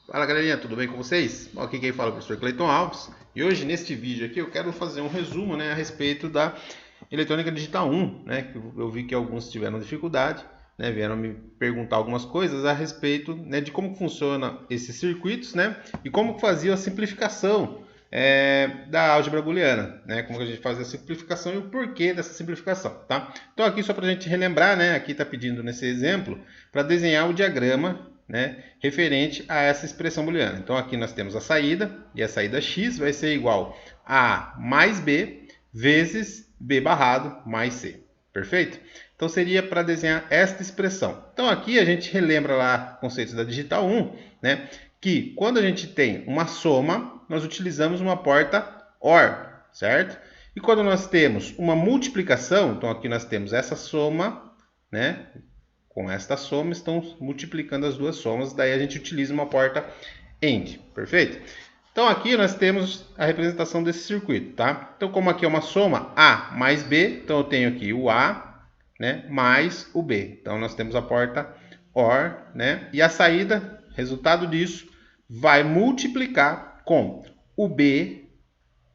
Fala galerinha, tudo bem com vocês? Bom, aqui quem fala é o professor Cleiton Alves e hoje neste vídeo aqui eu quero fazer um resumo, né, a respeito da eletrônica digital 1, né, que eu vi que alguns tiveram dificuldade, né, vieram me perguntar algumas coisas a respeito, né, de como funciona esses circuitos, né, e como fazia a simplificação da álgebra booleana, né, como que a gente faz a simplificação e o porquê dessa simplificação, tá? Então aqui só para a gente relembrar, né, aqui está pedindo nesse exemplo para desenhar o diagrama, né, referente a essa expressão booleana. Então aqui nós temos a saída, e a saída x vai ser igual a mais b vezes b barrado mais c. Perfeito? Então seria para desenhar esta expressão. Então aqui a gente relembra lá conceitos da digital 1, né, que quando a gente tem uma soma, nós utilizamos uma porta OR, certo? E quando nós temos uma multiplicação, então aqui nós temos essa soma, né? Com esta soma, estão multiplicando as duas somas, daí a gente utiliza uma porta AND, perfeito? Então aqui nós temos a representação desse circuito, tá? Então como aqui é uma soma A mais B, então eu tenho aqui o A, né, mais o B. Então nós temos a porta OR, né? E a saída, resultado disso, vai multiplicar com o B,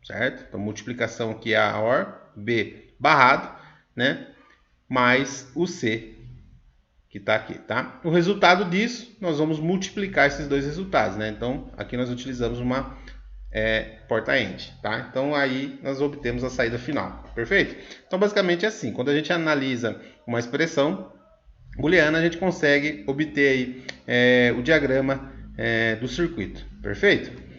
certo? Então multiplicação aqui é a OR, B barrado, né? Mais o C, que está aqui, tá? O resultado disso, nós vamos multiplicar esses dois resultados, né? Então, aqui nós utilizamos uma porta AND, tá? Então, aí nós obtemos a saída final, perfeito? Então, basicamente é assim, quando a gente analisa uma expressão booleana, a gente consegue obter aí, o diagrama do circuito, perfeito?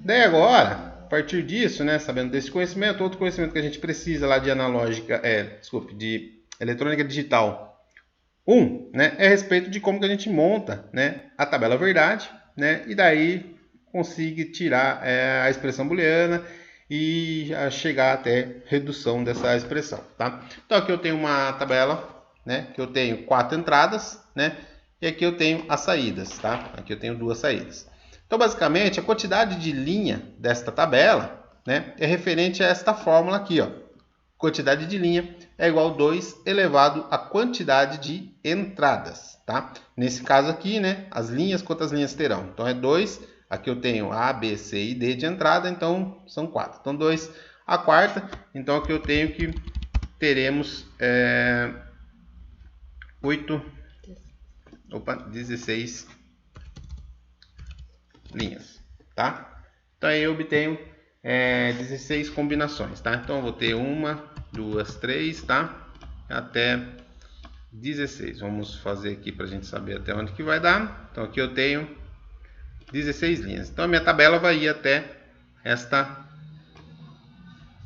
Daí agora, a partir disso, né, sabendo desse conhecimento, outro conhecimento que a gente precisa lá de analógica, de eletrônica digital 1, né, é a respeito de como que a gente monta, né, a tabela verdade, né, e daí consiga tirar a expressão booleana e chegar até redução dessa expressão, tá? Então aqui eu tenho uma tabela, né, que eu tenho 4 entradas, né, e aqui eu tenho as saídas, tá? Aqui eu tenho 2 saídas. Então basicamente a quantidade de linha desta tabela, né, é referente a esta fórmula aqui, ó. Quantidade de linha é igual a 2 elevado à quantidade de entradas, tá? Nesse caso aqui, né, as linhas, quantas linhas terão? Então é 2, aqui eu tenho A, B, C e D de entrada, então são 4. Então 2 a quarta, então aqui eu tenho que teremos 16 linhas, tá? Então aí eu obtenho 16 combinações, tá? Então eu vou ter 1, 2, 3, tá? Até 16. Vamos fazer aqui para a gente saber até onde que vai dar. Então aqui eu tenho 16 linhas. Então a minha tabela vai ir até esta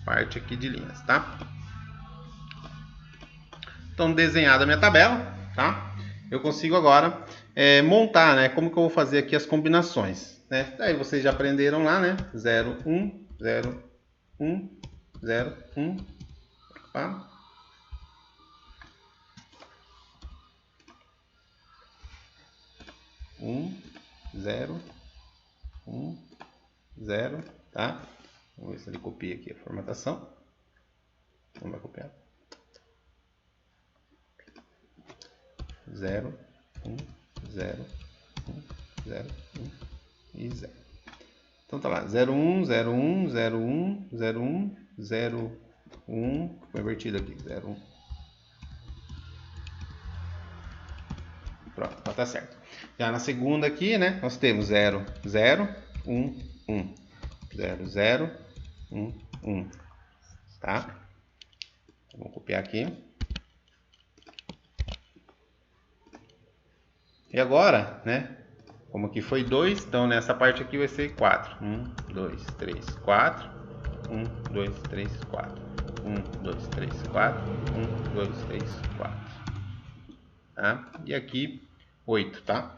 parte aqui de linhas, tá? Então desenhada a minha tabela, tá? Eu consigo agora montar, né? Como que eu vou fazer aqui as combinações, né? Daí vocês já aprenderam lá, né? 0, 1, 0, 1, 0, 1, tá? 1, 0, 1, 0, tá? Vamos ver se ele copia aqui a formatação. Não vai copiar. 0, 1, 0, 1, 0, 1 e 0. Então tá lá, 0, 1, 0, 1, 0, 1, 0, 1, 0, 1, foi invertido aqui, 0, 1. Pronto, tá certo. Já na segunda aqui, né, nós temos 0, 0, 1, 1. 0, 0, 1, 1. Tá? Vou copiar aqui. E agora, né, como aqui foi 2, então nessa parte aqui vai ser 4. 1, 2, 3, 4. 1, 2, 3, 4. 1, 2, 3, 4. 1, 2, 3, 4. Tá? E aqui 8, tá?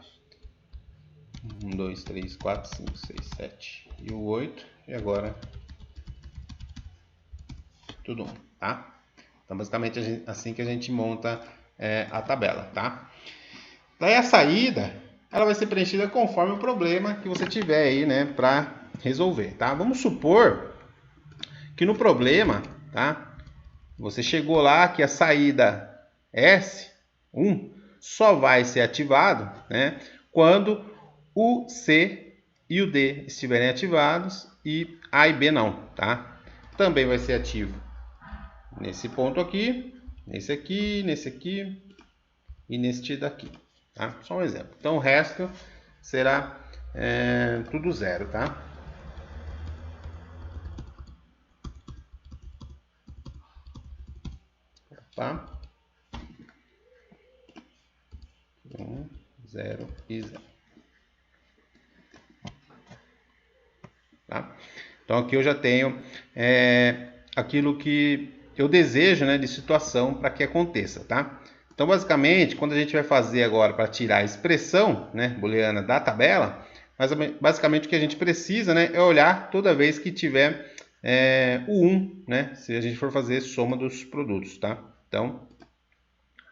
1, 2, 3, 4, 5, 6, 7 e o 8. E agora tudo 1, tá? Então basicamente assim que a gente monta a tabela, tá? Daí a saída, ela vai ser preenchida conforme o problema que você tiver aí, né, para resolver, tá? Vamos supor que no problema, tá? Você chegou lá que a saída S1 só vai ser ativado, né, quando o C e o D estiverem ativados e A e B não, tá? Também vai ser ativo nesse ponto aqui, nesse aqui e neste daqui, tá? Só um exemplo. Então o resto será tudo zero, tá? Opa. 1, 0 e 0. Tá? Então aqui eu já tenho aquilo que eu desejo, né, de situação para que aconteça, tá? Então basicamente, quando a gente vai fazer agora para tirar a expressão, né, booleana da tabela, mas basicamente o que a gente precisa, né, é olhar toda vez que tiver o 1, né, se a gente for fazer soma dos produtos, tá? Então,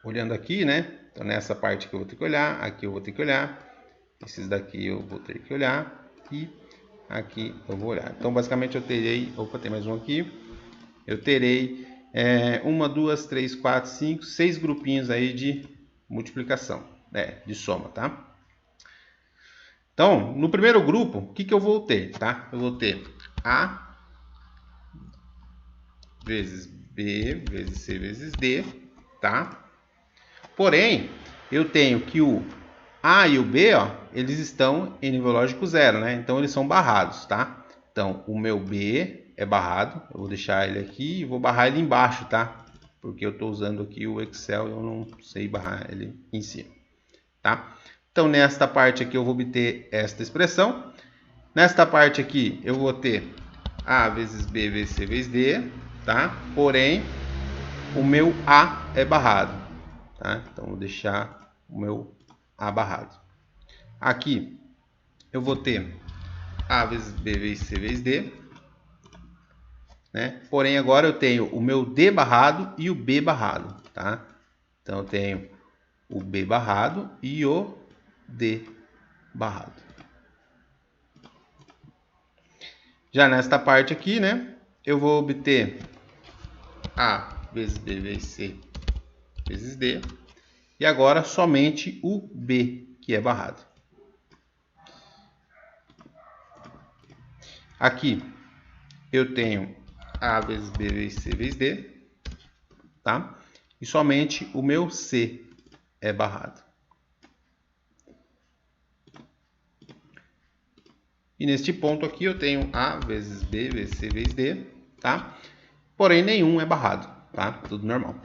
olhando aqui, né, então nessa parte que eu vou ter que olhar, aqui eu vou ter que olhar, esses daqui eu vou ter que olhar e aqui eu vou olhar. Então basicamente eu terei, opa, tem mais um aqui, eu terei 1, 2, 3, 4, 5, 6 grupinhos aí de multiplicação, de soma, tá? Então, no primeiro grupo, o que que eu vou ter, tá? Eu vou ter A vezes B vezes C vezes D, tá? Porém, eu tenho que o A e o B, ó, eles estão em nível lógico zero, né? Então eles são barrados, tá? Então o meu B é barrado, eu vou deixar ele aqui e vou barrar ele embaixo, tá? Porque eu estou usando aqui o Excel e eu não sei barrar ele em cima, tá? Então nesta parte aqui eu vou obter esta expressão. Nesta parte aqui eu vou ter A vezes B vezes C vezes D, tá? Porém, o meu A é barrado, tá? Então vou deixar o meu A barrado. Aqui eu vou ter A vezes B vezes C vezes D, né? Porém agora eu tenho o meu D barrado e o B barrado, tá? Então eu tenho o B barrado e o D barrado. Já nesta parte aqui, né? Eu vou obter A vezes B vezes C vezes D. E agora somente o B que é barrado. Aqui eu tenho A vezes B vezes C vezes D, tá? E somente o meu C é barrado. E neste ponto aqui eu tenho A vezes B vezes C vezes D, tá? Porém nenhum é barrado, tá? Tudo normal.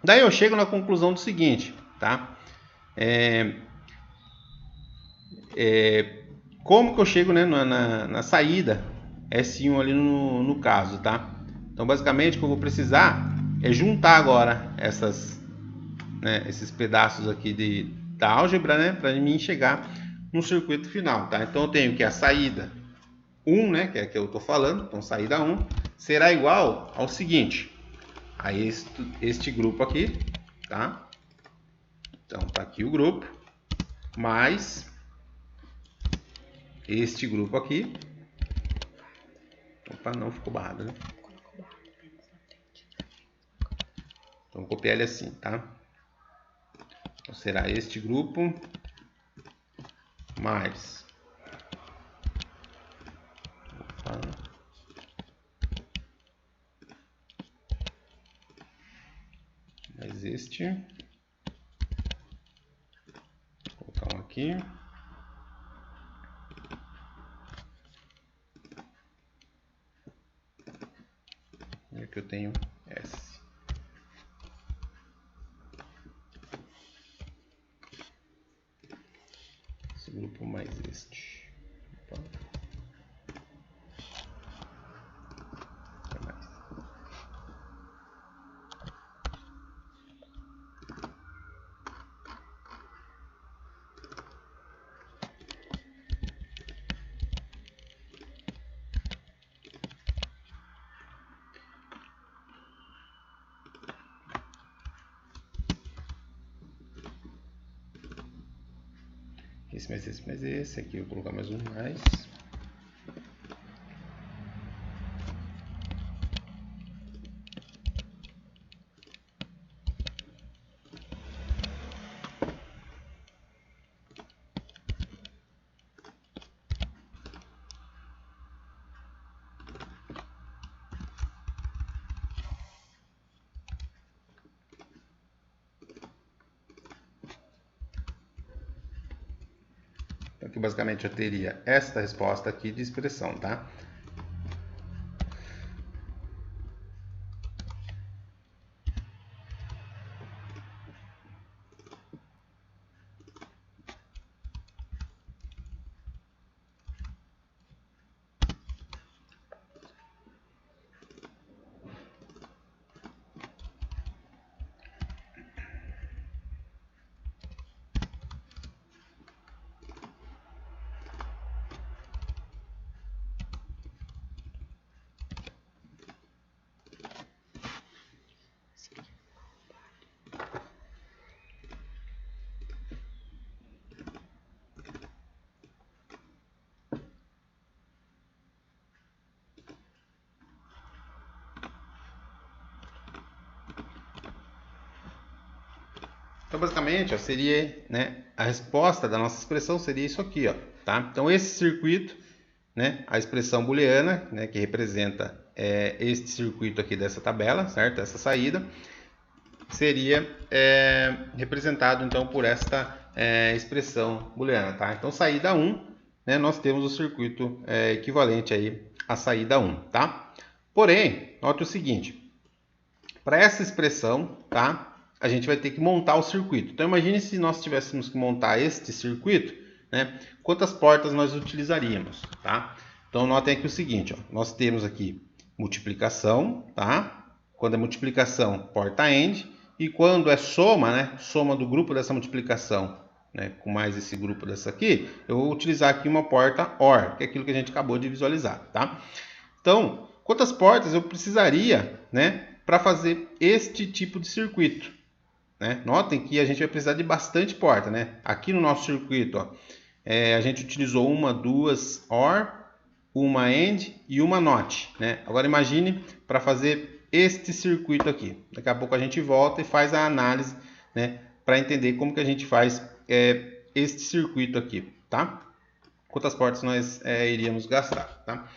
Daí eu chego na conclusão do seguinte, tá? Como que eu chego, né, na saída S1 ali no caso, tá? Então basicamente o que eu vou precisar é juntar agora esses pedaços aqui da álgebra, né, para mim chegar no circuito final, tá? Então eu tenho que a saída 1, né, que é a que eu estou falando, então saída 1 será igual ao seguinte, a este grupo aqui, tá? Então tá aqui o grupo, mais este grupo aqui. Opa, não ficou barrado, né? Então vou copiar ele assim, tá? Então será este grupo mais este. Vou colocar um aqui. E aqui eu tenho S. Esse grupo mais este. Opa. Esse mais esse. Aqui eu vou colocar mais um mais. Então aqui basicamente eu teria esta resposta aqui de expressão, tá? Então, basicamente, ó, seria, né, a resposta da nossa expressão seria isso aqui, ó, tá? Então, esse circuito, né, a expressão booleana, né, que representa este circuito aqui dessa tabela, certo? Essa saída, seria representado, então, por esta expressão booleana, tá? Então, saída 1, né, nós temos o circuito equivalente aí à saída 1, tá? Porém, note o seguinte, para essa expressão, tá? A gente vai ter que montar o circuito. Então, imagine se nós tivéssemos que montar este circuito, né? Quantas portas nós utilizaríamos, tá? Então, notem aqui o seguinte, ó, nós temos aqui multiplicação, tá? Quando é multiplicação, porta AND, e quando é soma, né? Soma do grupo dessa multiplicação, né? Com mais esse grupo dessa aqui, eu vou utilizar aqui uma porta OR, que é aquilo que a gente acabou de visualizar, tá? Então, quantas portas eu precisaria, né? Para fazer este tipo de circuito, né? Notem que a gente vai precisar de bastante porta, né? Aqui no nosso circuito, ó, a gente utilizou uma, duas OR, uma AND e uma NOT, né? Agora imagine para fazer este circuito aqui. Daqui a pouco a gente volta e faz a análise, né? Para entender como que a gente faz este circuito aqui, tá? Quantas portas nós iríamos gastar, tá?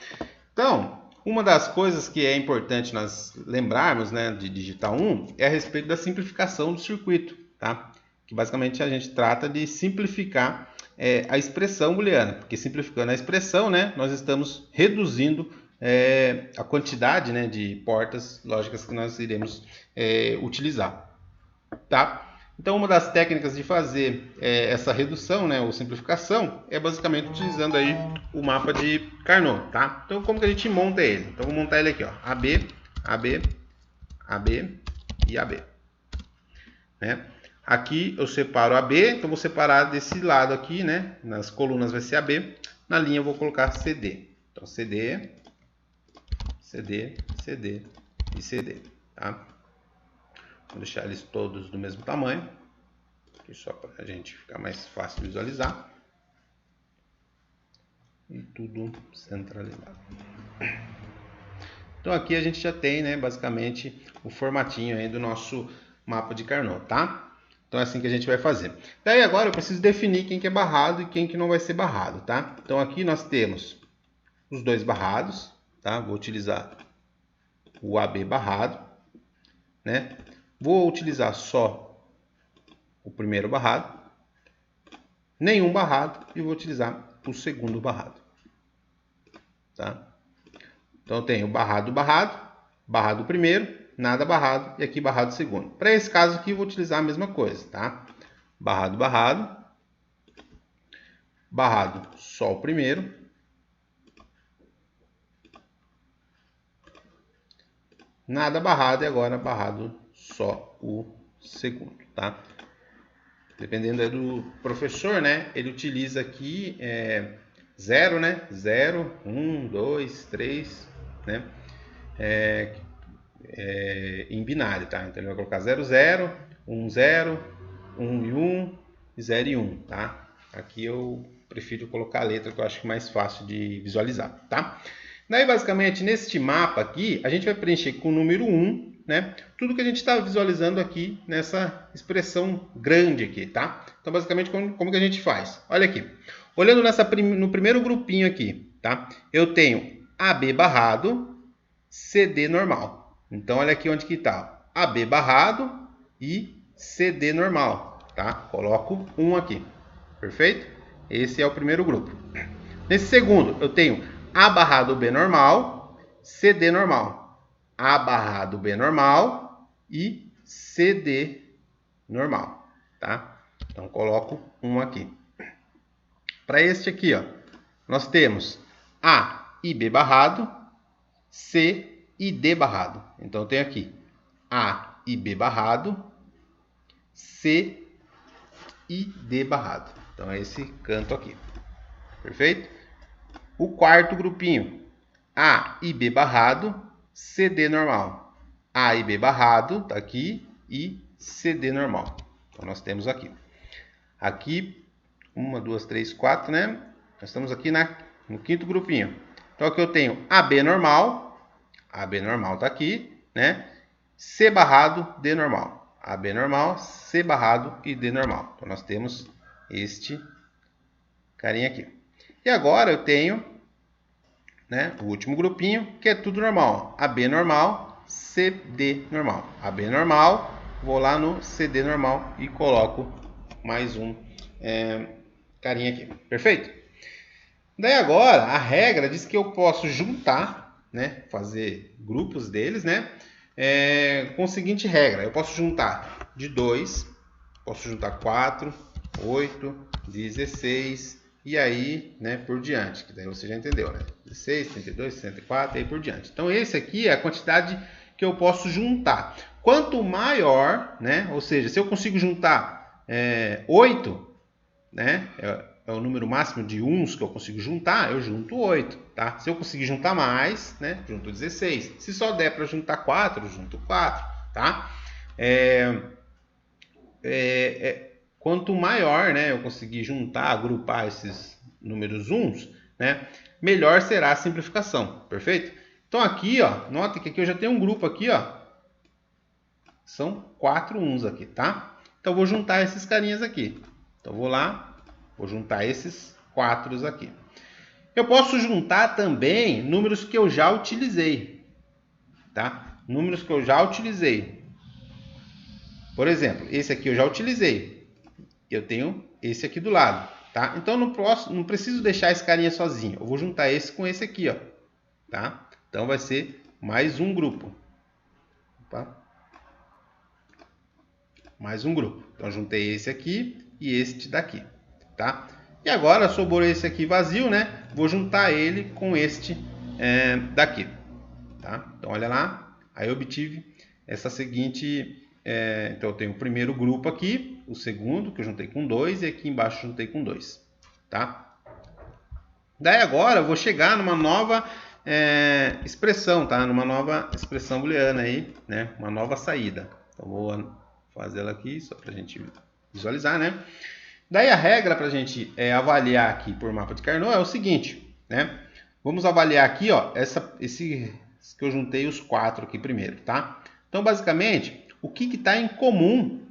Então, uma das coisas que é importante nós lembrarmos, né, de digital 1 é a respeito da simplificação do circuito, tá? Que basicamente a gente trata de simplificar a expressão booleana, porque simplificando a expressão, né, nós estamos reduzindo a quantidade, né, de portas lógicas que nós iremos utilizar, tá? Então, uma das técnicas de fazer essa redução, né, ou simplificação, é basicamente utilizando aí o mapa de Carnot, tá? Então, como que a gente monta ele? Então, vou montar ele aqui, ó, AB, AB, AB e AB, né? Aqui eu separo AB, então vou separar desse lado aqui, né? Nas colunas vai ser AB, na linha eu vou colocar CD. Então, CD, CD, CD e CD, tá? Vou deixar eles todos do mesmo tamanho, aqui só para a gente ficar mais fácil de visualizar. E tudo centralizado. Então aqui a gente já tem, né, basicamente o formatinho aí do nosso mapa de Carnot, tá? Então é assim que a gente vai fazer. Daí agora eu preciso definir quem que é barrado e quem que não vai ser barrado, tá? Então aqui nós temos os dois barrados, tá? Vou utilizar o AB barrado, né? Vou utilizar só o primeiro barrado, nenhum barrado e vou utilizar o segundo barrado, tá? Então eu tenho barrado, barrado, barrado primeiro, nada barrado e aqui barrado segundo. Para esse caso aqui eu vou utilizar a mesma coisa, tá? Barrado, barrado, barrado só o primeiro, nada barrado e agora barrado só o segundo, tá? Dependendo do professor, né? Ele utiliza aqui 0, né? 0, 1, 2, 3, né? Em binário, tá? Então ele vai colocar 0, 0, 1, 0, 1 e 1, 0 e 1, tá? Aqui eu prefiro colocar a letra que eu acho mais fácil de visualizar, tá? Daí, basicamente, neste mapa aqui, a gente vai preencher com o número 1, né? Tudo que a gente está visualizando aqui nessa expressão grande aqui, tá? Então, basicamente, como que a gente faz? Olha aqui. Olhando no primeiro grupinho aqui, tá? Eu tenho AB barrado, CD normal. Então, olha aqui onde que está. AB barrado e CD normal, tá? Coloco 1 aqui. Perfeito? esse é o primeiro grupo. Nesse segundo, eu tenho A barrado B normal, CD normal. A barrado B normal e CD normal, tá? Então, coloco um aqui. Para este aqui, ó, nós temos A e B barrado, C e D barrado. Então, eu tenho aqui A e B barrado, C e D barrado. Então, é esse canto aqui. Perfeito? O quarto grupinho, A e B barrado, CD normal. A e B barrado, tá aqui, e CD normal. Então, nós temos aqui. Aqui, 1, 2, 3, 4, né? Nós estamos aqui no quinto grupinho. Então, aqui eu tenho AB normal tá aqui, né? C barrado, D normal. AB normal, C barrado e D normal. Então, nós temos este carinha aqui. E agora eu tenho, né, o último grupinho, que é tudo normal. AB normal, CD normal. AB normal, vou lá no CD normal e coloco mais um carinha aqui. Perfeito? Daí agora, a regra diz que eu posso juntar, né, fazer grupos deles, né, com a seguinte regra. Eu posso juntar de 2, posso juntar 4, 8, 16... E aí, né, por diante, que daí você já entendeu, né? 16, 32, 64 e aí por diante. Então, esse aqui é a quantidade que eu posso juntar. Quanto maior, né? Ou seja, se eu consigo juntar 8, né? É o número máximo de uns que eu consigo juntar, eu junto 8, tá? Se eu conseguir juntar mais, né? Junto 16. Se só der para juntar 4, eu junto 4, tá? Quanto maior, né, eu conseguir juntar, agrupar esses números uns, né, melhor será a simplificação, perfeito? Então aqui, ó, nota que aqui eu já tenho um grupo aqui, ó, são 4 uns aqui, tá? Então eu vou juntar esses carinhas aqui. Então eu vou lá, vou juntar esses 4 aqui. Eu posso juntar também números que eu já utilizei, tá? Números que eu já utilizei. Por exemplo, esse aqui eu já utilizei. Eu tenho esse aqui do lado, tá? Então, não preciso deixar esse carinha sozinho. Eu vou juntar esse com esse aqui, ó, tá? Então, vai ser mais um grupo. Opa. Mais um grupo. Então, eu juntei esse aqui e este daqui, tá? E agora, sobrou esse aqui vazio, né? Vou juntar ele com este daqui, tá? Então, olha lá. Aí, eu obtive essa seguinte... então, eu tenho o primeiro grupo aqui, o segundo, que eu juntei com 2, e aqui embaixo eu juntei com 2, tá? Daí agora eu vou chegar numa nova expressão, tá? Numa nova expressão booleana aí, né? Uma nova saída. Então, vou fazer ela aqui, só pra gente visualizar, né? Daí a regra pra gente avaliar aqui por mapa de Carnot é o seguinte, né? Vamos avaliar aqui, ó, esse que eu juntei os 4 aqui primeiro, tá? Então, basicamente... O que está em comum,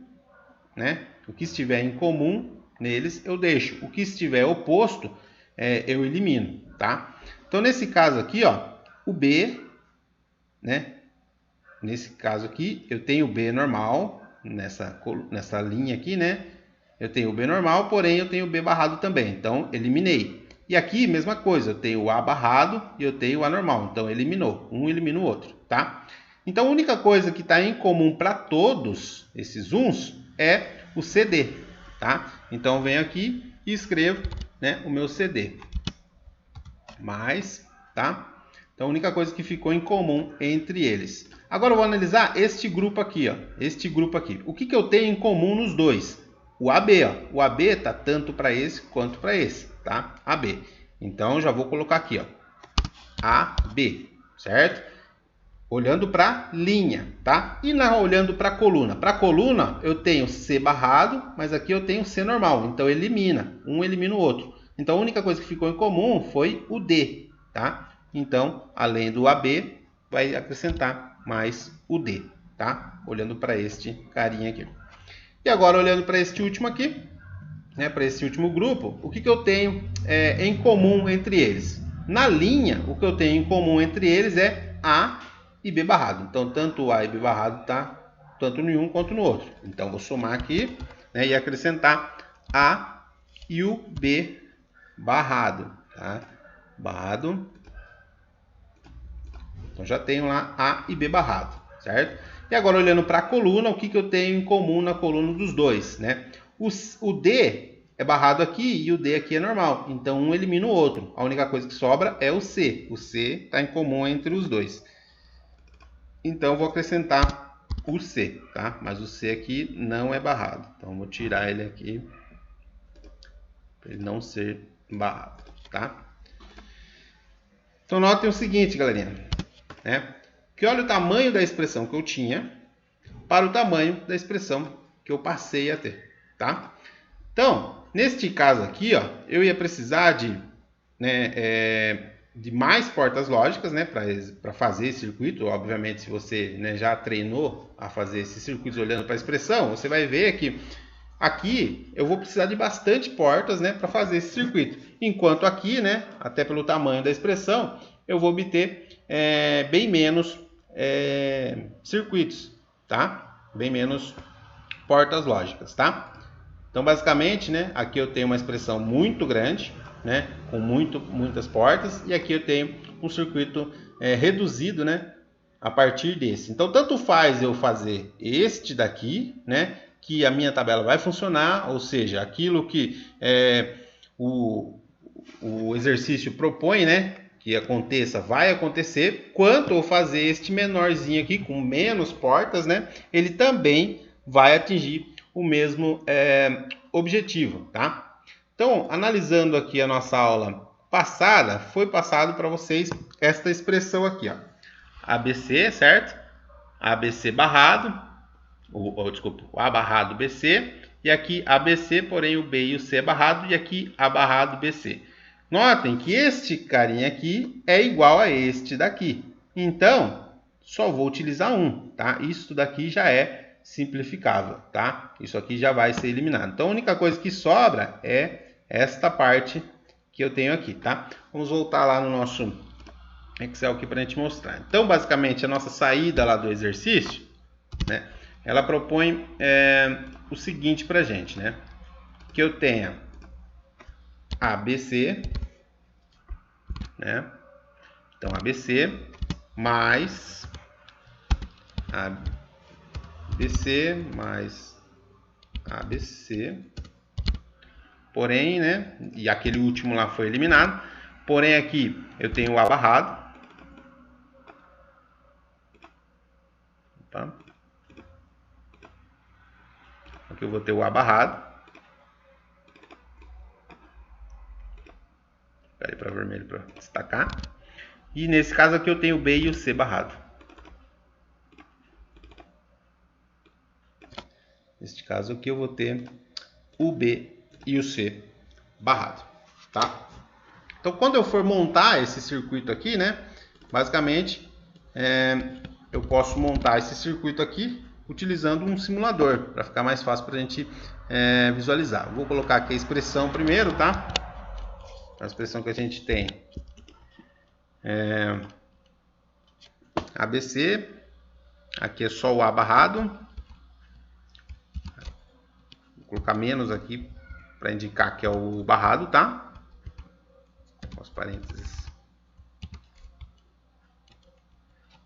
né? O que estiver em comum neles, eu deixo. O que estiver oposto, eu elimino, tá? Então, nesse caso aqui, ó, o B, né? Nesse caso aqui, eu tenho o B normal, nessa linha aqui, né? Eu tenho o B normal, porém eu tenho o B barrado também. Então, eliminei. E aqui, mesma coisa, eu tenho o A barrado e eu tenho o A normal. Então, eliminou. Um elimina o outro, tá? Então, a única coisa que está em comum para todos esses uns é o CD, tá? Então, eu venho aqui e escrevo, né, o meu CD. Mais, tá? Então, a única coisa que ficou em comum entre eles. Agora, eu vou analisar este grupo aqui, ó. Este grupo aqui. O que eu tenho em comum nos dois? O AB, ó. O AB está tanto para esse quanto para esse, tá? AB. Então, já vou colocar aqui, ó. AB, certo? Olhando para a linha, tá? E olhando para a coluna. Para a coluna, eu tenho C barrado, mas aqui eu tenho C normal. Então, elimina. Um elimina o outro. Então, a única coisa que ficou em comum foi o D, tá? Então, além do AB, vai acrescentar mais o D, tá? Olhando para este carinha aqui. E agora, olhando para este último aqui, né? Para esse último grupo, o que eu tenho em comum entre eles? Na linha, o que eu tenho em comum entre eles é A e B barrado. Então, tanto o A e B barrado está tanto em um quanto no outro. Então, vou somar aqui, né, e acrescentar A e o B barrado, tá? Barrado. Então já tenho lá A e B barrado, certo? E agora olhando para a coluna, o que eu tenho em comum na coluna dos dois, né? O D é barrado aqui e o D aqui é normal, então um elimina o outro. A única coisa que sobra é o C. O C está em comum entre os dois. Então eu vou acrescentar o C, tá? Mas o C aqui não é barrado, então eu vou tirar ele aqui para ele não ser barrado, tá? Então notem o seguinte, galerinha, né? Que olha o tamanho da expressão que eu tinha para o tamanho da expressão que eu passei a ter, tá? Então, neste caso aqui, ó, eu ia precisar de, né, de mais portas lógicas, né, para fazer esse circuito. Obviamente, se você, né, já treinou a fazer esses circuitos olhando para a expressão, você vai ver que aqui eu vou precisar de bastante portas, né, para fazer esse circuito. Enquanto aqui, né, até pelo tamanho da expressão, eu vou obter bem menos circuitos, tá? Bem menos portas lógicas, tá? Então, basicamente, né, aqui eu tenho uma expressão muito grande, né, com muitas portas, e aqui eu tenho um circuito reduzido, né, a partir desse. Então, tanto faz eu fazer este daqui, né, que a minha tabela vai funcionar, ou seja, aquilo que o exercício propõe, né, que aconteça, vai acontecer, quanto eu fazer este menorzinho aqui, com menos portas, né, ele também vai atingir o mesmo objetivo, tá? Então, analisando aqui a nossa aula passada, foi passado para vocês esta expressão aqui, ó. ABC, certo? ABC barrado, desculpa, o A barrado BC, e aqui ABC, porém o B e o C é barrado, e aqui A barrado BC. Notem que este carinha aqui é igual a este daqui. Então, só vou utilizar um, tá? Isso daqui já é simplificável, tá? Isso aqui já vai ser eliminado. Então, a única coisa que sobra é esta parte que eu tenho aqui, tá? Vamos voltar lá no nosso Excel aqui para a gente mostrar. Então, basicamente, a nossa saída lá do exercício, né? Ela propõe o seguinte para a gente, né? Que eu tenha ABC, né? Então, ABC mais ABC mais ABC, porém, né, e aquele último lá foi eliminado, porém aqui eu tenho o A barrado, tá? Aqui eu vou ter o A barrado, espere para vermelho para destacar, e nesse caso aqui eu tenho o B e o C barrado. Neste caso aqui eu vou ter o B e o C barrado, tá? Então, quando eu for montar esse circuito aqui, né, basicamente eu posso montar esse circuito aqui utilizando um simulador, para ficar mais fácil para a gente visualizar. Vou colocar aqui a expressão primeiro, tá? A expressão que a gente tem ABC, aqui é só o A barrado. Vou colocar menos aqui para indicar que é o barrado, tá? Os parênteses.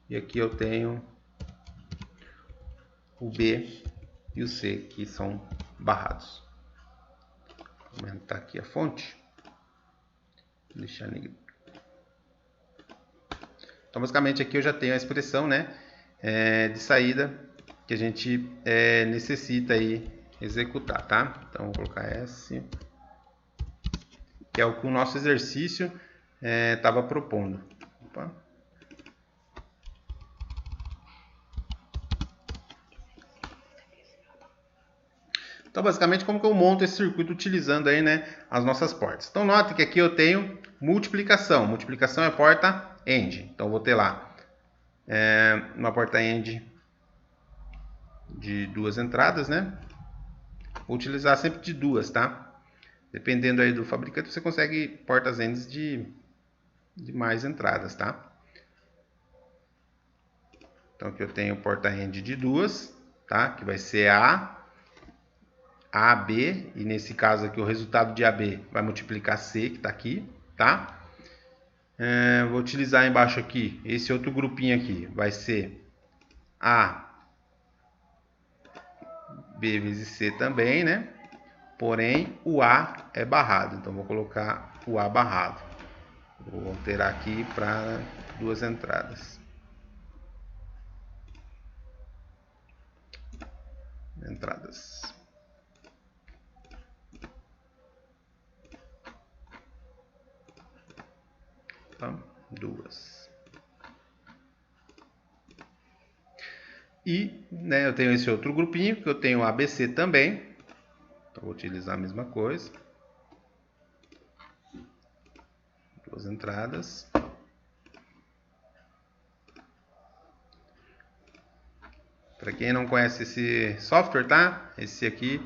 E aqui eu tenho o B e o C, que são barrados. Vou aumentar aqui a fonte. Deixar negro. Então, basicamente, aqui eu já tenho a expressão, né, de saída que a gente necessita aí executar, tá? Então, vou colocar S, que é o que o nosso exercício estava propondo. Opa. Então, basicamente, como que eu monto esse circuito utilizando aí, né, as nossas portas? Então, note que aqui eu tenho multiplicação. Multiplicação é porta AND. Então, vou ter lá uma porta AND de duas entradas, né? Vou utilizar sempre de duas, tá? Dependendo aí do fabricante, você consegue portas AND de mais entradas, tá? Então, aqui eu tenho porta AND de duas, tá? Que vai ser A AB, e nesse caso aqui o resultado de AB vai multiplicar C, que está aqui, tá? Vou utilizar embaixo aqui, esse outro grupinho aqui, vai ser A, B vezes C também, né? Porém, o A é barrado, então vou colocar o A barrado. Vou alterar aqui para 2 entradas. Tá? 2. E, né, eu tenho esse outro grupinho, que eu tenho ABC também. Então, vou utilizar a mesma coisa. 2 entradas. Para quem não conhece esse software, tá? Esse aqui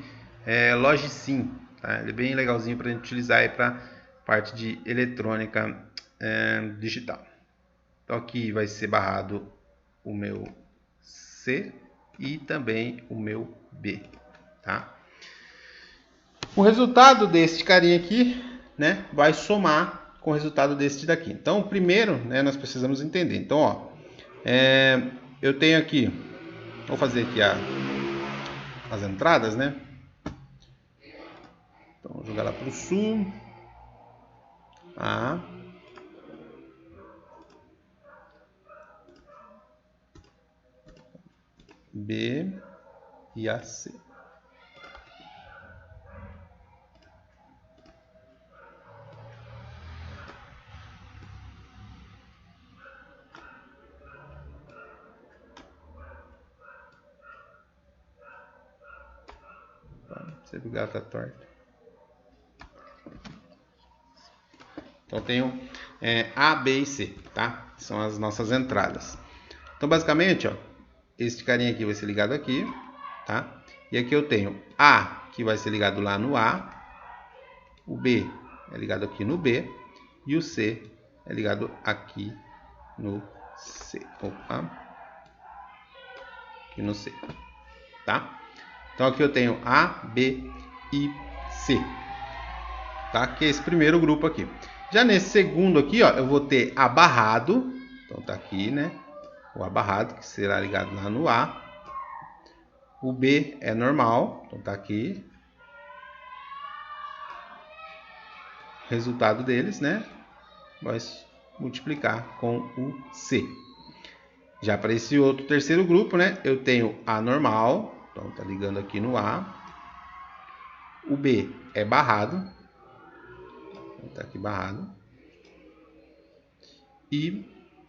é Logicim, tá? Ele é bem legalzinho para a gente utilizar aí para parte de eletrônica digital. Então aqui vai ser barrado o meu C e também o meu B, tá? O resultado deste carinha aqui, né, vai somar com o resultado deste daqui. Então, primeiro, né, nós precisamos entender. Então, ó, eu tenho aqui, vou fazer aqui as entradas, né? Então, vou jogar lá para o sul. A, B e a C. Você viu o gato tá torto. Então, tenho A, B e C, tá? São as nossas entradas. Então, basicamente, ó, este carinha aqui vai ser ligado aqui, tá? E aqui eu tenho A, que vai ser ligado lá no A, o B é ligado aqui no B, e o C é ligado aqui no C. Opa! Aqui no C, tá? Então, aqui eu tenho A, B e C, tá? Que é esse primeiro grupo aqui. Já nesse segundo aqui, ó, eu vou ter A barrado, então tá aqui, né? O A barrado, que será ligado lá no A. O B é normal, então tá aqui. Resultado deles, né? Vai multiplicar com o C. Já para esse outro terceiro grupo, né? Eu tenho A normal, então tá ligando aqui no A. O B é barrado, então tá aqui barrado. E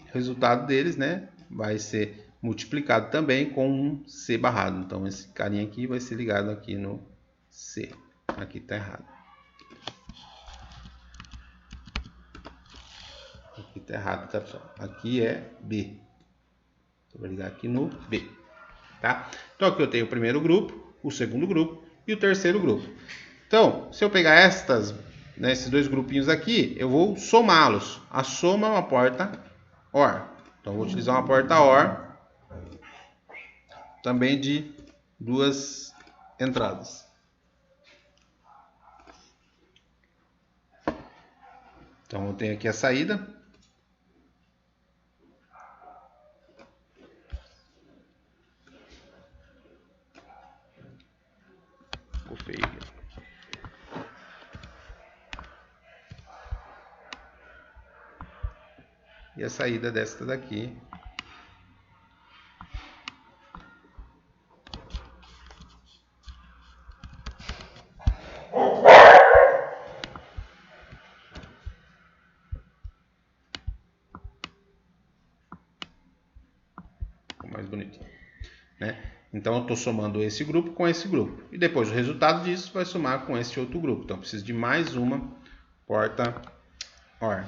o resultado deles, né? Vai ser multiplicado também com um C barrado. Então esse carinha aqui vai ser ligado aqui no C. Aqui tá errado. Aqui tá errado, tá pessoal? Aqui é B. Eu vou ligar aqui no B, tá? Então aqui eu tenho o primeiro grupo, o segundo grupo e o terceiro grupo. Então, se eu pegar né, esses dois grupinhos aqui, eu vou somá-los. A soma é uma porta OR. Então, eu vou utilizar uma porta OR também de 2 entradas. Então, eu tenho aqui a saída. Ficou feio. E a saída desta daqui. Mais bonitinho, né? Então eu estou somando esse grupo com esse grupo. E depois o resultado disso vai somar com esse outro grupo. Então eu preciso de mais uma porta OR.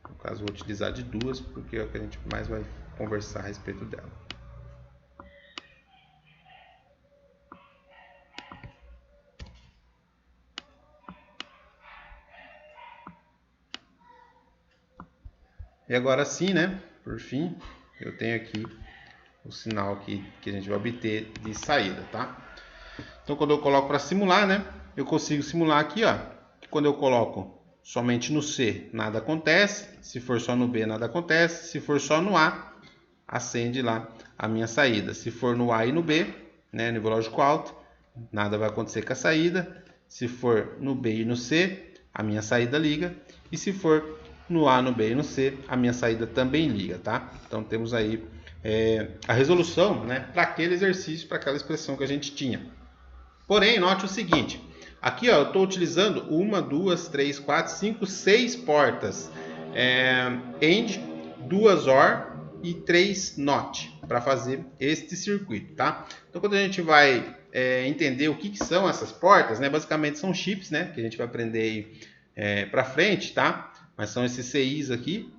No caso, vou utilizar de 2, porque é o que a gente mais vai conversar a respeito dela. E agora sim, né? Por fim, eu tenho aqui o sinal aqui que a gente vai obter de saída, tá? Então, quando eu coloco para simular, né, eu consigo simular aqui, ó, que quando eu coloco somente no C, nada acontece. Se for só no B, nada acontece. Se for só no A, acende lá a minha saída. Se for no A e no B, né, nível lógico alto, nada vai acontecer com a saída. Se for no B e no C, a minha saída liga. E se for no A, no B e no C, a minha saída também liga, tá? Então temos aí a resolução, né, para aquele exercício, para aquela expressão que a gente tinha. Porém, note o seguinte. Aqui, ó, eu estou utilizando 1, 2, 3, 4, 5, 6 portas AND, 2 OR e 3 NOT para fazer este circuito, tá? Então, quando a gente vai entender o que são essas portas, né? Basicamente são chips, né? Que a gente vai aprender aí para frente, tá? Mas são esses CIs aqui,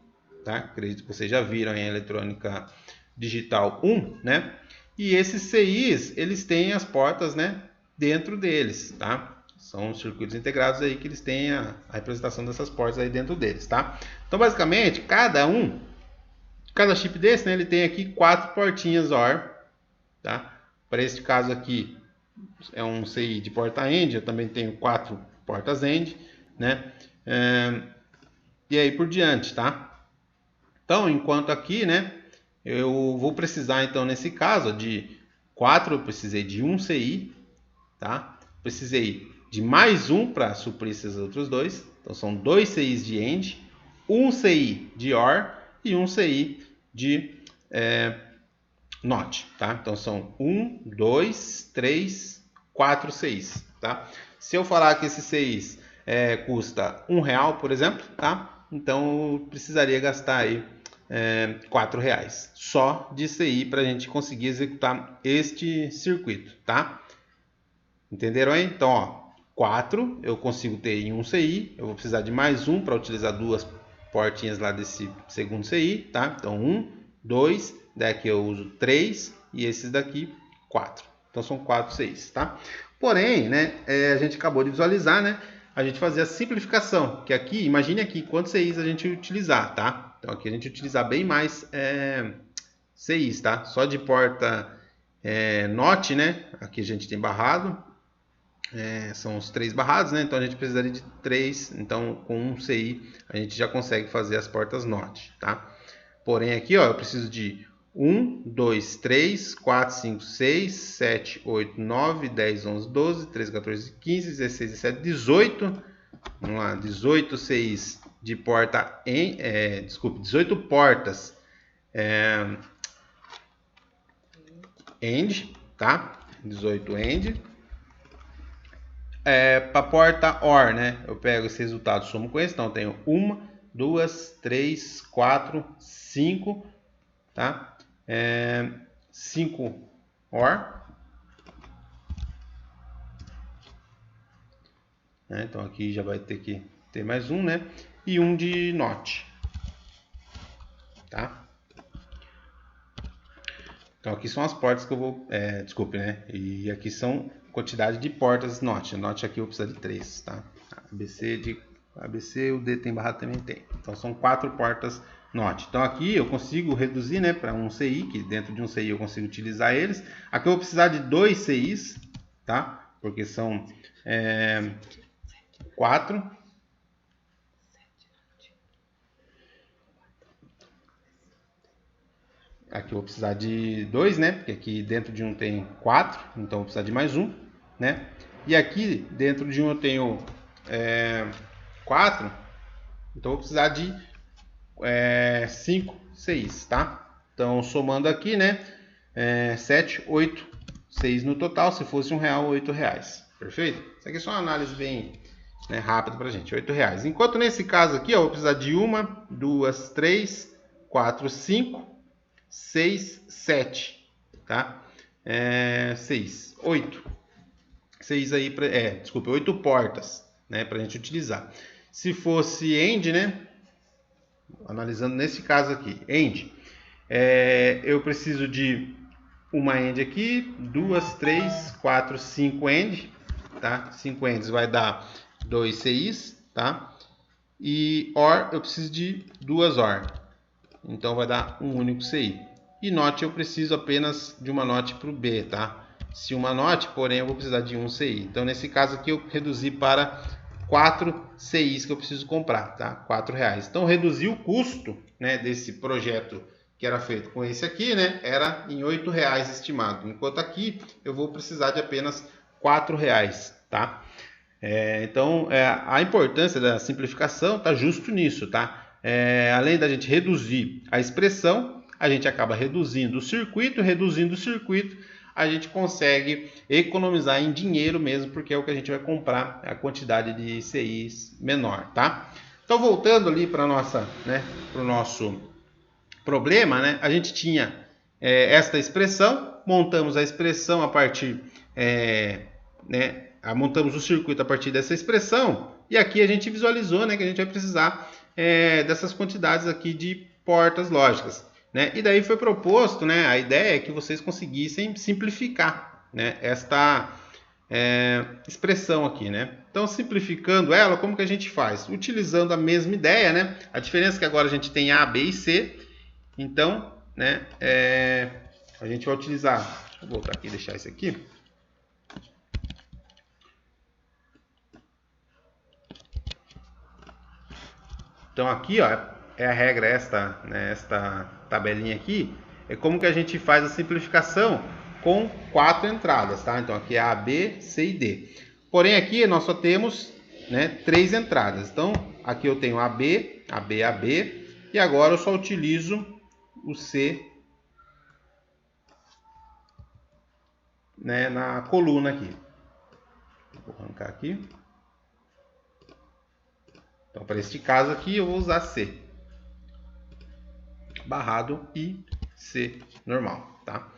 tá? Acredito que vocês já viram em eletrônica digital 1, né? E esses CIs, eles têm as portas, né, dentro deles, tá? São circuitos integrados aí que eles têm a representação dessas portas aí dentro deles, tá? Então, basicamente, cada chip desse, né, ele tem aqui 4 portinhas OR, tá? Para este caso aqui, é um CI de porta AND, eu também tenho 4 portas AND, né? E aí por diante, tá? Então, enquanto aqui, né, eu vou precisar, então, nesse caso, de 4, eu precisei de um CI, tá? Precisei de mais um para suprir esses outros dois. Então, são 2 CIs de AND, um CI de OR e um CI de NOT, tá? Então, são 1, 2, 3, 4 CIs, tá? Se eu falar que esses CIs custa R$1, por exemplo, tá? Então, eu precisaria gastar aí R$4 só de CI para a gente conseguir executar este circuito, tá? Entenderam aí? Então, ó, 4 eu consigo ter em um CI, eu vou precisar de mais um para utilizar 2 portinhas lá desse segundo CI, tá? Então, 1, 2, daqui eu uso 3 e esses daqui 4. Então, são 4 CIs, tá? Porém, né, a gente acabou de visualizar, né? A gente fazer a simplificação, que aqui, imagine aqui quantos CIs a gente utilizar, tá? Então, aqui a gente utilizar bem mais CIs, tá? Só de porta NOT, né? Aqui a gente tem barrado. São os 3 barrados, né? Então a gente precisaria de 3. Então com um CI a gente já consegue fazer as portas NOT, tá? Porém aqui, ó, eu preciso de 1, 2, 3, 4, 5, 6, 7, 8, 9, 10, 11, 12, 13, 14, 15, 16, 17, 18. Vamos lá, 18 CIs de porta desculpe, 18 portas AND, tá? 18 AND. Para a porta OR, né? Eu pego esse resultado, somo com esse. Então, eu tenho 1, 2, 3, 4, 5, tá? 5 OR. Então, aqui já vai ter que ter mais um, né? E um de NOT, tá? Então, aqui são as portas que eu vou... desculpe, né? E aqui são quantidade de portas NOT. NOT aqui eu vou precisar de 3, tá? ABC, o D tem barrado também tem. Então, são 4 portas NOT. Então, aqui eu consigo reduzir, né, para um CI, que dentro de um CI eu consigo utilizar eles. Aqui eu vou precisar de 2 CIs, tá? Porque são 4. Aqui eu vou precisar de 2, né? Porque aqui dentro de um tem 4, então eu vou precisar de mais um, né? E aqui dentro de um eu tenho 4, então eu vou precisar de 5 CIs, tá? Então somando aqui, né? 7, 8 CIs no total. Se fosse R$1, R$8. Perfeito? Isso aqui é só uma análise bem rápida pra gente. R$8. Enquanto nesse caso aqui, ó, eu vou precisar de 1, 2, 3, 4, 5. 6, 7, tá? 6, 8. 6 aí, desculpa, 8 portas, né? Pra gente utilizar. Se fosse AND, né? Analisando nesse caso aqui, AND. Eu preciso de uma AND aqui, 2, 3, 4, 5 AND, tá? 5 ANDs vai dar 2 CIs, tá? E OR, eu preciso de 2 OR. Então vai dar um único CI. e not eu preciso apenas de uma not para o B, tá? Se uma not, porém eu vou precisar de um CI. Então nesse caso aqui eu reduzi para 4 CIs que eu preciso comprar, tá? R$4. Então reduzi o custo, né, desse projeto que era feito com esse aqui, né, era em R$8 estimado, enquanto aqui eu vou precisar de apenas R$4, tá? Então a importância da simplificação está justo nisso, tá? Além da gente reduzir a expressão, a gente acaba reduzindo o circuito, a gente consegue economizar em dinheiro mesmo, porque é o que a gente vai comprar, a quantidade de CIs menor, tá? Então voltando ali para nossa, né, para o nosso problema, né, a gente tinha esta expressão, montamos a expressão a partir, né, montamos o circuito a partir dessa expressão, e aqui a gente visualizou, né, que a gente vai precisar dessas quantidades aqui de portas lógicas, né? E daí foi proposto, né, a ideia é que vocês conseguissem simplificar, né, esta expressão aqui, né? Então, simplificando ela, como que a gente faz? Utilizando a mesma ideia, né? A diferença é que agora a gente tem A, B e C. Então, né, a gente vai utilizar... Deixa eu voltar aqui e deixar isso aqui. Então, aqui, ó, é a regra esta, né, esta tabelinha aqui. É como que a gente faz a simplificação com 4 entradas, tá? Então, aqui é A, B, C e D. Porém, aqui nós só temos, né, 3 entradas. Então, aqui eu tenho AB, AB, AB. E agora eu só utilizo o C, né, na coluna aqui. Vou arrancar aqui. Então, para este caso aqui, eu vou usar C barrado e C normal, tá?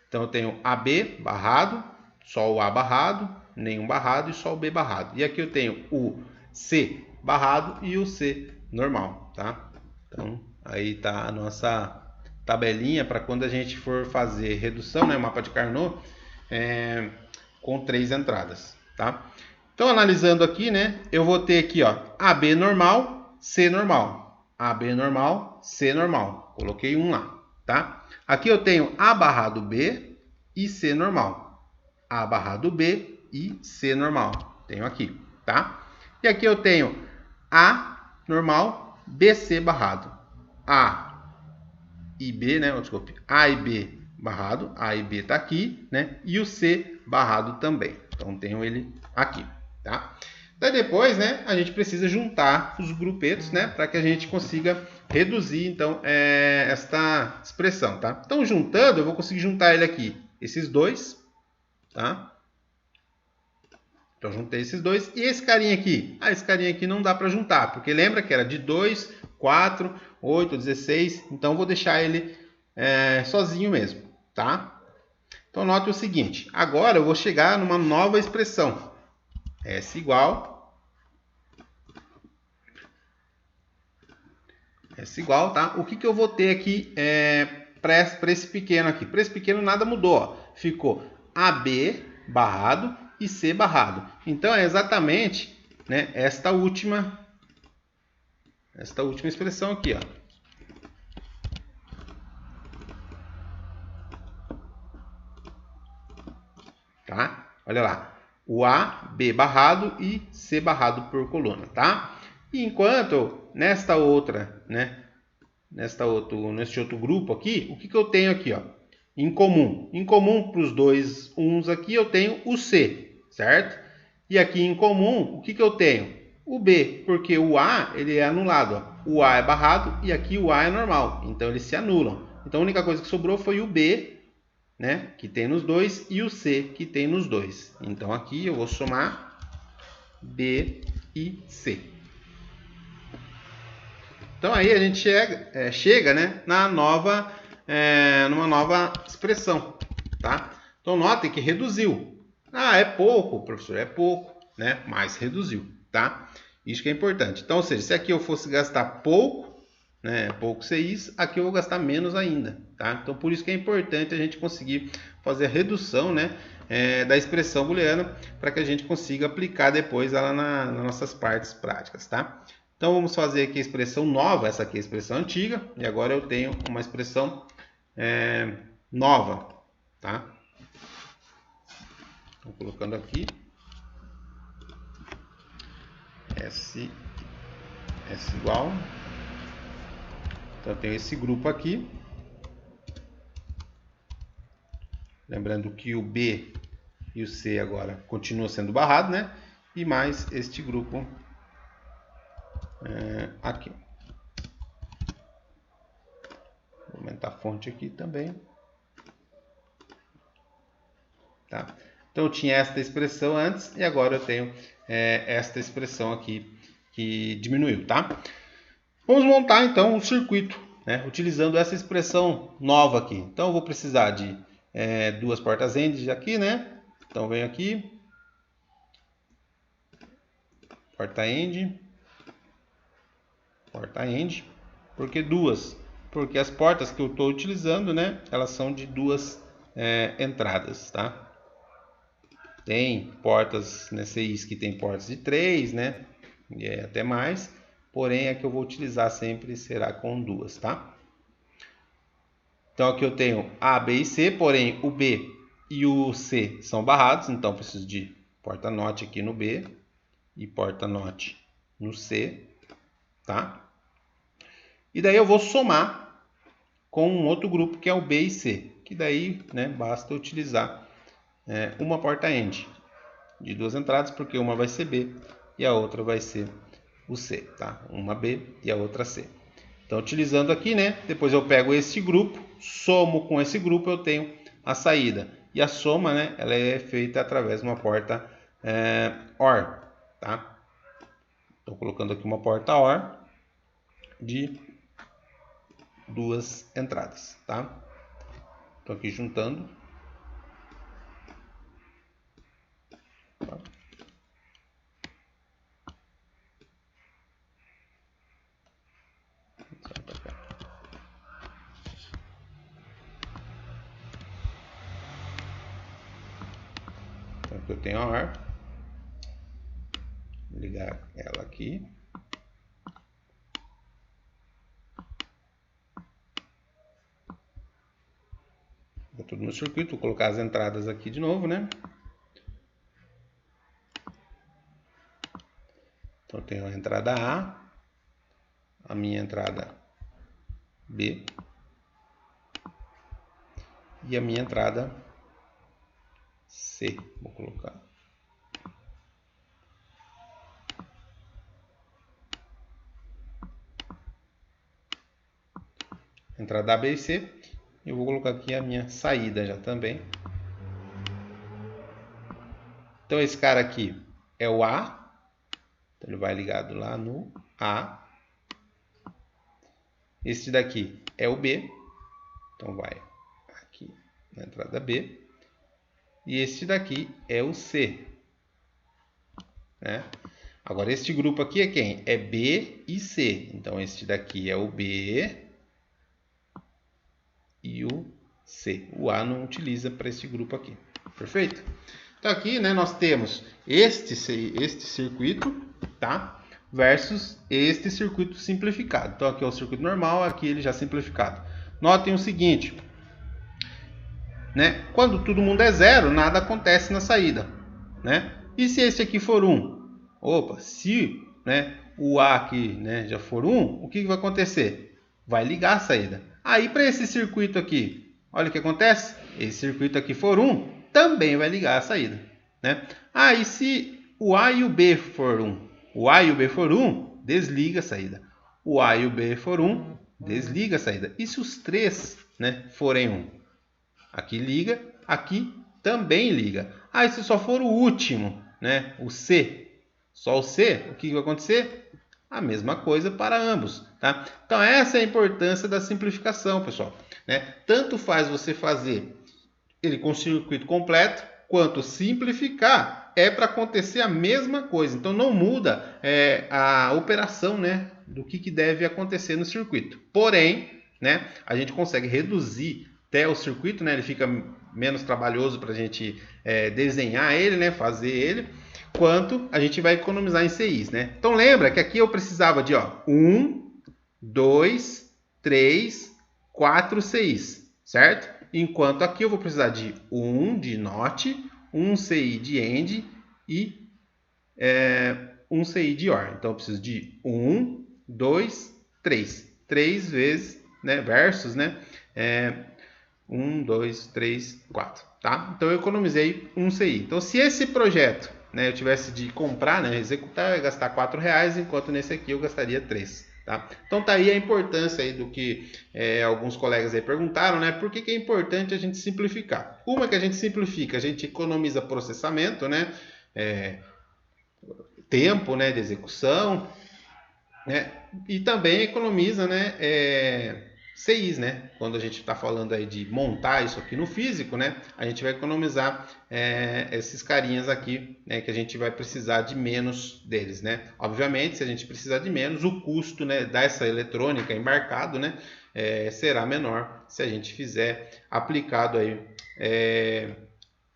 Então, eu tenho AB barrado, só o A barrado, nenhum barrado e só o B barrado. E aqui eu tenho o C barrado e o C normal, tá? Então, aí tá a nossa tabelinha para quando a gente for fazer redução, né, mapa de Carnot, com 3 entradas, tá? Então, analisando aqui, né, eu vou ter aqui, ó, AB normal, C normal, AB normal, C normal. Coloquei um lá, tá? Aqui eu tenho A barrado B e C normal. A barrado B e C normal. Tenho aqui, tá? E aqui eu tenho A normal, BC barrado. A e B, né? Desculpe, A e B barrado. A e B tá aqui, né? E o C barrado também. Então, tenho ele aqui, tá? Daí depois, né, a gente precisa juntar os grupetos, né, para que a gente consiga reduzir, então, esta expressão, tá? Então, juntando, eu vou conseguir juntar ele aqui, esses dois, tá? Então, juntei esses dois. E esse carinha aqui? Esse carinha aqui não dá para juntar, porque lembra que era de 2, 4, 8, 16. Então, vou deixar ele sozinho mesmo, tá? Então, note o seguinte. Agora, eu vou chegar numa nova expressão. S igual, tá? O que eu vou ter aqui para esse pequeno aqui? Para esse pequeno nada mudou, ó. Ficou AB barrado e C barrado. Então é exatamente, né, esta última expressão aqui, ó. Tá? Olha lá. O A, B barrado e C barrado por coluna, tá? E enquanto neste outro grupo aqui, o que eu tenho aqui, ó? Em comum. Em comum para os dois uns aqui eu tenho o C, certo? E aqui em comum, o que eu tenho? O B, porque o A ele é anulado, ó. O A é barrado e aqui o A é normal, então eles se anulam. Então a única coisa que sobrou foi o B, né, que tem nos dois, e o C, que tem nos dois. Então, aqui eu vou somar B e C. Então, aí a gente chega, né, numa nova expressão, tá? Então, notem que reduziu. É pouco, professor, é pouco, né, mas reduziu, tá? Isso que é importante. Então, ou seja, se aqui eu fosse gastar pouco, né, pouco CIs, aqui eu vou gastar menos ainda, tá? Então, por isso que é importante a gente conseguir fazer a redução, né, da expressão booleana para que a gente consiga aplicar depois ela nas nossas partes práticas, tá? Então, vamos fazer aqui a expressão nova, essa aqui é a expressão antiga, e agora eu tenho uma expressão nova, tá? Estou colocando aqui S igual. Então eu tenho esse grupo aqui. Lembrando que o B e o C agora continuam sendo barrados, né? E mais este grupo aqui. Vou aumentar a fonte aqui também. Tá? Então eu tinha esta expressão antes e agora eu tenho esta expressão aqui que diminuiu, tá? Vamos montar então o circuito, né? Utilizando essa expressão nova aqui. Então eu vou precisar de duas portas AND aqui, né? Então venho aqui, porta AND, por que duas? Porque as portas que eu estou utilizando, né? Elas são de duas entradas, tá? Tem portas CIs que tem portas de 3, né? E até mais. Porém, a que eu vou utilizar sempre será com duas, tá? Então aqui eu tenho A, B e C, porém o B e o C são barrados, então preciso de porta NOT aqui no B e porta NOT no C, tá? E daí eu vou somar com um outro grupo que é o B e C, que daí, né, basta utilizar uma porta AND de duas entradas, porque uma vai ser B e a outra vai ser o C, tá? Uma B e a outra C. Então, utilizando aqui, né? Depois eu pego esse grupo, somo com esse grupo, eu tenho a saída. E a soma, né? Ela é feita através de uma porta OR, tá? Estou colocando aqui uma porta OR de duas entradas, tá? Estou aqui juntando. Tá? Então aqui eu tenho a OR. Vou ligar ela aqui. Tudo no circuito, vou colocar as entradas aqui de novo, né? Então eu tenho a entrada A minha entrada B e a minha entrada C. Vou colocar. Entrada A, B e C. Eu vou colocar aqui a minha saída já também. Então esse cara aqui é o A. Então ele vai ligado lá no A. Este daqui é o B. Então vai aqui na entrada B. E este daqui é o C. Né? Agora este grupo aqui é quem? É B e C. Então este daqui é o B e o C. O A não utiliza para esse grupo aqui. Perfeito? Então aqui, né, nós temos este circuito, tá? Versus este circuito simplificado. Então aqui é o circuito normal, aqui ele já simplificado. Notem o seguinte, né? Quando todo mundo é zero, nada acontece na saída, né? E se esse aqui for 1? Opa, se, né, o A aqui, né, já for 1, o que vai acontecer? Vai ligar a saída. Aí para esse circuito aqui, olha o que acontece. Esse circuito aqui for 1, também vai ligar a saída, né? E se o A e o B for 1? O A e o B for 1, desliga a saída. O A e o B for 1, desliga a saída. E se os três, né, forem 1? Aqui liga, aqui também liga. E se só for o último, né, o C, só o C, o que vai acontecer? A mesma coisa para ambos, tá? Então essa é a importância da simplificação, pessoal, né? Tanto faz você fazer ele com circuito completo, quanto simplificar, é para acontecer a mesma coisa. Então não muda a operação, né, do que deve acontecer no circuito. Porém, né, a gente consegue reduzir até o circuito, né, ele fica menos trabalhoso para a gente desenhar ele, né, fazer ele, quanto a gente vai economizar em CIs, né? Então lembra que aqui eu precisava de 1, 2, 3, 4 CIs. certo? Enquanto aqui eu vou precisar de 1 de NOT, 1 CI de AND e 1 CI de OR. Então eu preciso de 1, 2, 3. 3 vezes, né, versus, né, 1, 2, 3, 4. Tá? Então eu economizei 1 CI. Então se esse projeto, né, eu tivesse de comprar, né, executar, eu ia gastar R$4, enquanto nesse aqui eu gastaria 3. Tá? Então tá aí a importância aí do que alguns colegas aí perguntaram, né? Por que é importante a gente simplificar? Uma que a gente simplifica, a gente economiza processamento, né? Tempo, né, de execução, né? E também economiza, né, CIs, né? Quando a gente está falando aí de montar isso aqui no físico, né? A gente vai economizar esses carinhas aqui, né? Que a gente vai precisar de menos deles, né? Obviamente, se a gente precisar de menos, o custo, né, dessa eletrônica embarcado, né, será menor se a gente fizer aplicado aí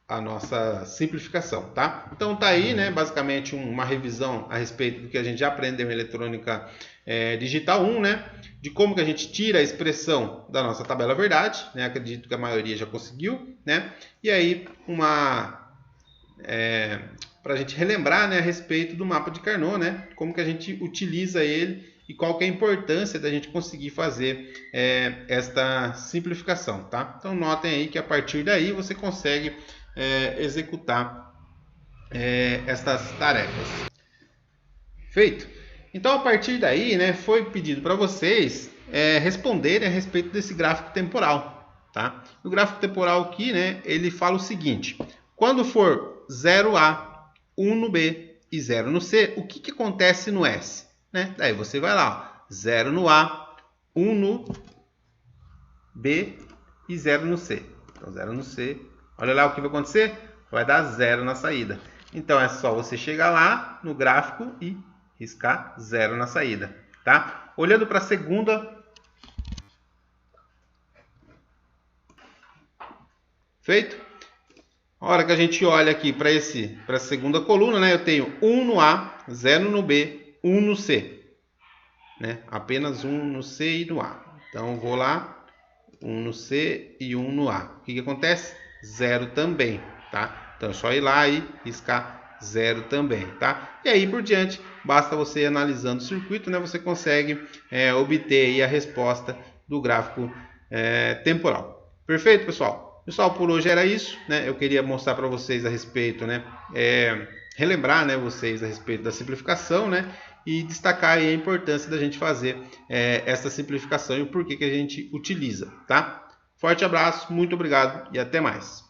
a nossa simplificação, tá? Então tá aí, né, basicamente uma revisão a respeito do que a gente já aprendeu em eletrônica digital 1, né? De como que a gente tira a expressão da nossa tabela verdade, né? Acredito que a maioria já conseguiu, né? E aí para a gente relembrar, né, a respeito do mapa de Carnot, né? Como que a gente utiliza ele e qual que é a importância da gente conseguir fazer esta simplificação, tá? Então notem aí que a partir daí você consegue executar estas tarefas. Feito? Então a partir daí, né, foi pedido para vocês responderem a respeito desse gráfico temporal, tá? O gráfico temporal aqui, né, ele fala o seguinte: quando for 0A, 1 no B e 0 no C, o que acontece no S? Né? Daí você vai lá, ó, 0 no A, 1 no B e 0 no C. Então 0 no C, olha lá o que vai acontecer, vai dar 0 na saída. Então é só você chegar lá no gráfico e riscar 0 na saída, tá? Olhando para a segunda, feito? A hora que a gente olha aqui para a segunda coluna, né, eu tenho 1 no A, 0 no B, 1 no C, né? Apenas 1 no C e no A. Então vou lá, 1 no C e 1 no A. O que acontece? 0 também, tá? Então é só ir lá e riscar 0 também, tá? E aí por diante, basta você ir analisando o circuito, né? Você consegue obter aí a resposta do gráfico temporal. Perfeito, pessoal? Pessoal, por hoje era isso, né? Eu queria mostrar para vocês a respeito, né? Relembrar, né, vocês a respeito da simplificação, né? E destacar aí a importância da gente fazer essa simplificação e o porquê que a gente utiliza, tá? Forte abraço, muito obrigado e até mais.